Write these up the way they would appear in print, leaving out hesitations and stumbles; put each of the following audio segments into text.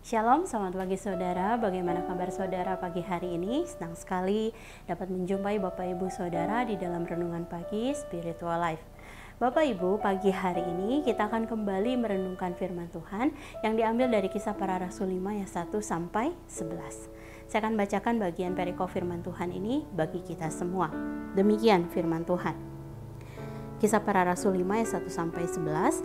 Shalom, selamat pagi saudara. Bagaimana kabar saudara pagi hari ini? Senang sekali dapat menjumpai Bapak Ibu saudara di dalam renungan pagi Spiritual Life. Bapak Ibu, pagi hari ini kita akan kembali merenungkan firman Tuhan yang diambil dari Kisah Para Rasul 5 ayat 1 sampai 11. Saya akan bacakan bagian perikop firman Tuhan ini bagi kita semua. Demikian firman Tuhan. Kisah Para Rasul 5 ayat 1 sampai 11.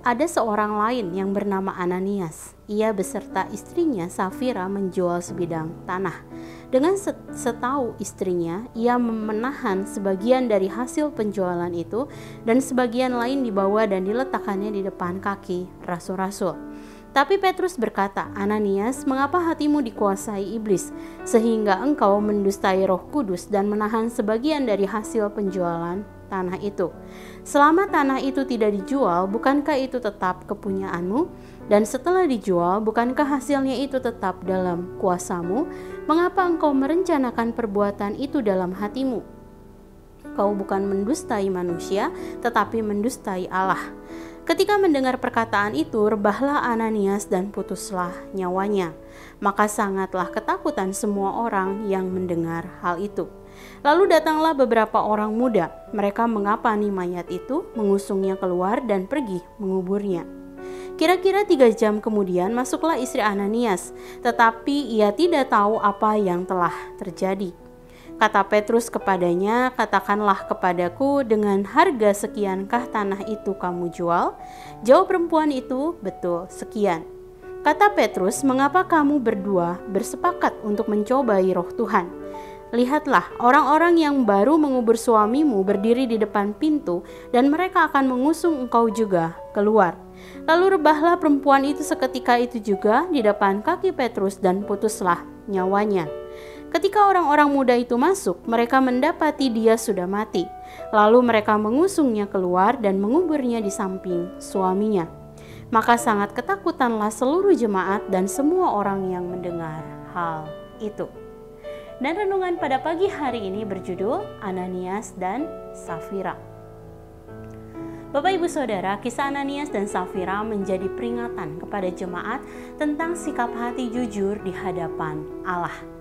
Ada seorang lain yang bernama Ananias. Ia beserta istrinya Safira menjual sebidang tanah. Dengan setahu istrinya, ia menahan sebagian dari hasil penjualan itu dan sebagian lain dibawa dan diletakkannya di depan kaki rasul-rasul. Tapi Petrus berkata, "Ananias, mengapa hatimu dikuasai iblis, sehingga engkau mendustai Roh Kudus dan menahan sebagian dari hasil penjualan tanah itu? Selama tanah itu tidak dijual, bukankah itu tetap kepunyaanmu? Dan setelah dijual, bukankah hasilnya itu tetap dalam kuasamu? Mengapa engkau merencanakan perbuatan itu dalam hatimu? Kau bukan mendustai manusia, tetapi mendustai Allah." Ketika mendengar perkataan itu, rebahlah Ananias dan putuslah nyawanya. Maka sangatlah ketakutan semua orang yang mendengar hal itu. Lalu datanglah beberapa orang muda. Mereka mengapani mayat itu, mengusungnya keluar dan pergi menguburnya. Kira-kira 3 jam kemudian masuklah istri Ananias, tetapi ia tidak tahu apa yang telah terjadi. Kata Petrus kepadanya, "Katakanlah kepadaku, dengan harga sekiankah tanah itu kamu jual?" Jawab perempuan itu, "Betul, sekian." Kata Petrus, "Mengapa kamu berdua bersepakat untuk mencobai Roh Tuhan? Lihatlah, orang-orang yang baru mengubur suamimu berdiri di depan pintu, dan mereka akan mengusung engkau juga keluar." Lalu rebahlah perempuan itu seketika itu juga di depan kaki Petrus dan putuslah nyawanya. Ketika orang-orang muda itu masuk, mereka mendapati dia sudah mati. Lalu mereka mengusungnya keluar dan menguburnya di samping suaminya. Maka sangat ketakutanlah seluruh jemaat dan semua orang yang mendengar hal itu. Dan renungan pada pagi hari ini berjudul Ananias dan Safira. Bapak Ibu Saudara, kisah Ananias dan Safira menjadi peringatan kepada jemaat tentang sikap hati jujur di hadapan Allah.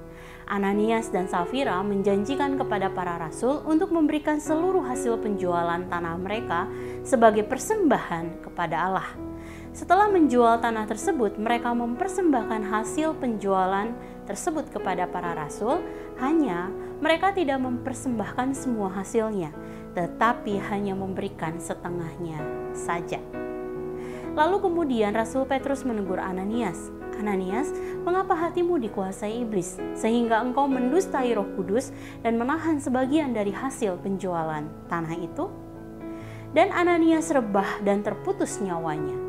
Ananias dan Safira menjanjikan kepada para rasul untuk memberikan seluruh hasil penjualan tanah mereka sebagai persembahan kepada Allah. Setelah menjual tanah tersebut, mereka mempersembahkan hasil penjualan tersebut kepada para rasul, hanya mereka tidak mempersembahkan semua hasilnya, tetapi hanya memberikan setengahnya saja. Lalu kemudian Rasul Petrus menegur Ananias, "Ananias, mengapa hatimu dikuasai iblis, sehingga engkau mendustai Roh Kudus dan menahan sebagian dari hasil penjualan tanah itu?" Dan Ananias rebah dan terputus nyawanya.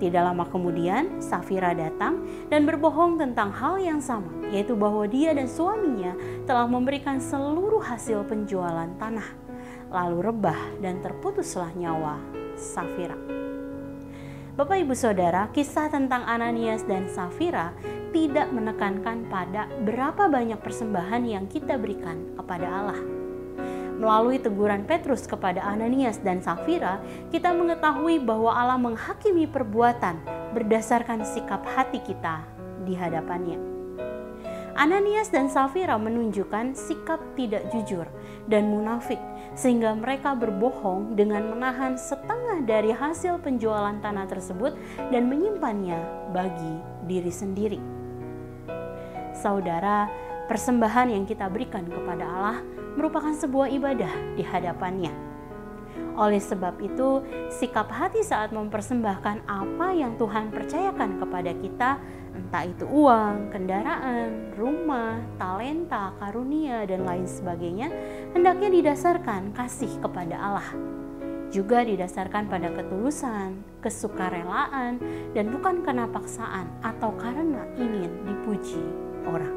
Tidak lama kemudian, Safira datang dan berbohong tentang hal yang sama, yaitu bahwa dia dan suaminya telah memberikan seluruh hasil penjualan tanah. Lalu rebah dan terputuslah nyawa Safira. Bapak Ibu Saudara, kisah tentang Ananias dan Safira tidak menekankan pada berapa banyak persembahan yang kita berikan kepada Allah. Melalui teguran Petrus kepada Ananias dan Safira, kita mengetahui bahwa Allah menghakimi perbuatan berdasarkan sikap hati kita di hadapannya. Ananias dan Safira menunjukkan sikap tidak jujur dan munafik, sehingga mereka berbohong dengan menahan setengah dari hasil penjualan tanah tersebut dan menyimpannya bagi diri sendiri. Saudara, persembahan yang kita berikan kepada Allah merupakan sebuah ibadah di hadapannya. Oleh sebab itu, sikap hati saat mempersembahkan apa yang Tuhan percayakan kepada kita, entah itu uang, kendaraan, rumah, talenta, karunia, dan lain sebagainya, hendaknya didasarkan kasih kepada Allah. Juga didasarkan pada ketulusan, kesukarelaan, dan bukan karena paksaan atau karena ingin dipuji orang.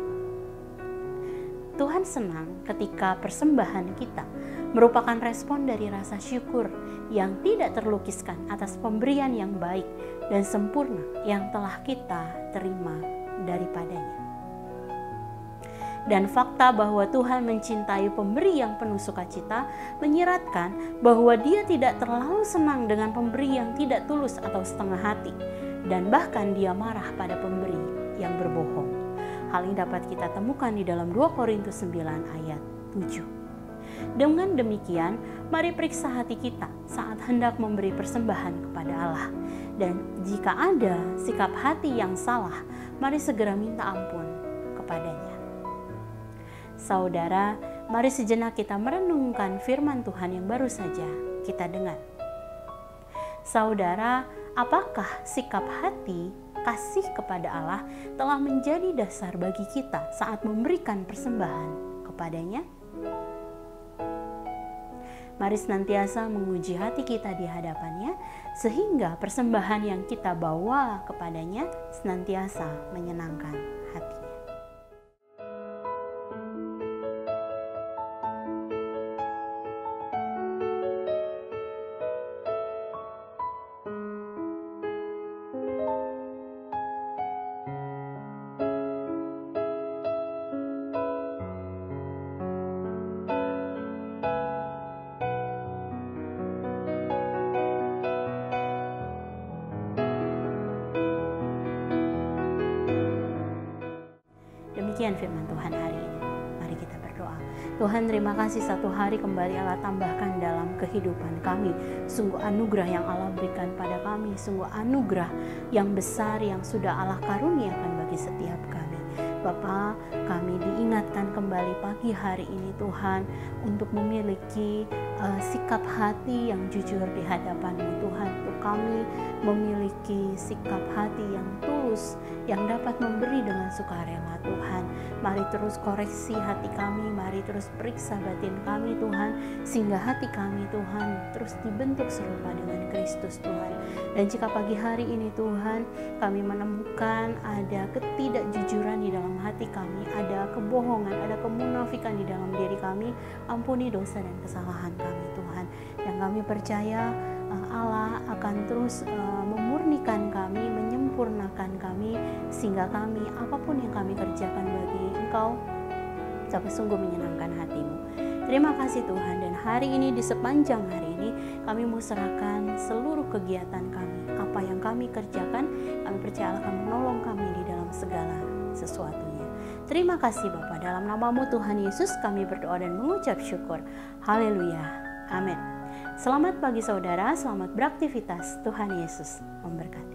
Tuhan senang ketika persembahan kita merupakan respon dari rasa syukur yang tidak terlukiskan atas pemberian yang baik dan sempurna yang telah kita terima daripadanya. Dan fakta bahwa Tuhan mencintai pemberi yang penuh sukacita menyiratkan bahwa Dia tidak terlalu senang dengan pemberi yang tidak tulus atau setengah hati. dan bahkan Dia marah pada pemberi yang berbohong. Hal ini dapat kita temukan di dalam 2 Korintus 9 ayat 7. Dengan demikian, mari periksa hati kita saat hendak memberi persembahan kepada Allah. Dan jika ada sikap hati yang salah, mari segera minta ampun kepadanya. Saudara, mari sejenak kita merenungkan firman Tuhan yang baru saja kita dengar. Saudara, apakah sikap hati kasih kepada Allah telah menjadi dasar bagi kita saat memberikan persembahan kepadanya? Mari senantiasa menguji hati kita di hadapannya, sehingga persembahan yang kita bawa kepadanya senantiasa menyenangkan hatinya. Demikian firman Tuhan hari ini. Mari kita berdoa. Tuhan, terima kasih satu hari kembali Allah tambahkan dalam kehidupan kami. Sungguh anugerah yang Allah berikan pada kami. Sungguh anugerah yang besar yang sudah Allah karuniakan bagi setiap kami. Bapa, kami diingatkan kembali pagi hari ini Tuhan untuk memiliki sikap hati yang jujur di hadapan-Mu Tuhan. Untuk kami memiliki sikap hati yang tulus, yang dapat memberi dengan sukarela Tuhan. Mari terus koreksi hati kami, mari terus periksa batin kami Tuhan, sehingga hati kami Tuhan terus dibentuk serupa dengan Kristus Tuhan. Dan jika pagi hari ini Tuhan kami menemukan ada ketidakjujuran di dalam hati kami, ada kebohongan, ada kemunafikan di dalam diri kami, ampuni dosa dan kesalahan kami Tuhan. Dan kami percaya Allah akan terus memurnikan kami, menyempurnakan kami, sehingga kami apapun yang kami kerjakan bagi Engkau dapat sungguh menyenangkan hati-Mu. Terima kasih Tuhan, dan hari ini di sepanjang hari ini kami mau serahkan seluruh kegiatan kami, apa yang kami kerjakan, kami percaya Allah akan menolong kami di dalam segala sesuatunya. Terima kasih Bapa, dalam nama-Mu Tuhan Yesus kami berdoa dan mengucap syukur. Haleluya. Amin. Selamat pagi saudara, selamat beraktivitas. Tuhan Yesus memberkati.